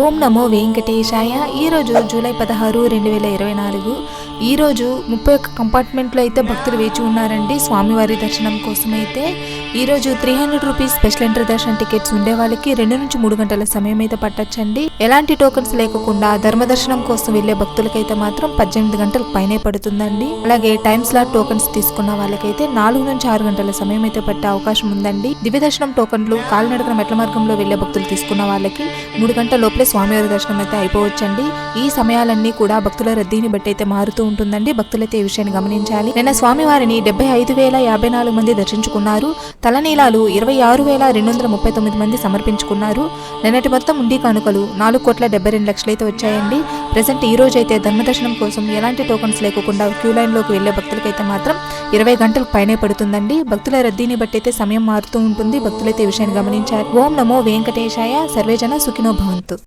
ఓం నమో వెంకటేశాయ. ఈరోజు జూలై 16, 2024. ఈరోజు 31 కంపార్ట్మెంట్లో అయితే భక్తులు వేచి ఉన్నారండి స్వామివారి దర్శనం కోసం. అయితే ఈరోజు 300 రూపీస్ స్పెషల్ ఎంట్రీ దర్శనం టికెట్స్ ఉండే వాళ్ళకి 2 నుంచి 3 గంటల సమయం అయితే పట్టొచ్చండి. ఎలాంటి టోకన్స్ లేకుండా ధర్మ దర్శనం కోసం వెళ్లే భక్తులకైతే మాత్రం 18 గంటలకు పైనే పడుతుందండి. అలాగే టైమ్ స్లాట్ టోకన్స్ తీసుకున్న వాళ్ళకైతే 4 నుంచి 6 గంటల సమయం అయితే పట్టే అవకాశం ఉందండి. దివ్య దర్శనం టోకన్లు కాలినడకన మెట్ల మార్గంలో వెళ్లే భక్తులు తీసుకున్న వాళ్ళకి 3 గంటల లోపలే స్వామివారి దర్శనం అయితే అయిపోవచ్చండి. ఈ సమయాలన్నీ కూడా భక్తుల రద్దీని బట్టి అయితే మారుతూ ఉంటుందండి. భక్తులైతే ఈ విషయాన్ని గమనించాలి. నిన్న స్వామివారిని 75,054 మంది దర్శించుకున్నారు. తలనీలాలు 26,239 మంది సమర్పించుకున్నారు. నిన్నటి మొత్తం ఉండి కానుకలు 4,72,00,000 అయితే వచ్చాయండి. ప్రెసెంట్ ఈ రోజు అయితే ధర్మ దర్శనం కోసం ఎలాంటి టోకన్స్ లేకుండా క్యూ లైన్ లోకి వెళ్లే భక్తులకైతే మాత్రం 20 గంటలకు పైనే పడుతుందండి. భక్తుల రద్దీని బట్టి అయితే సమయం మారుతూ ఉంటుంది. భక్తులైతే ఈ విషయాన్ని గమనించాలి. ఓం నమో వెంకటేశాయ. సర్వేజన సుఖినో భవంతు.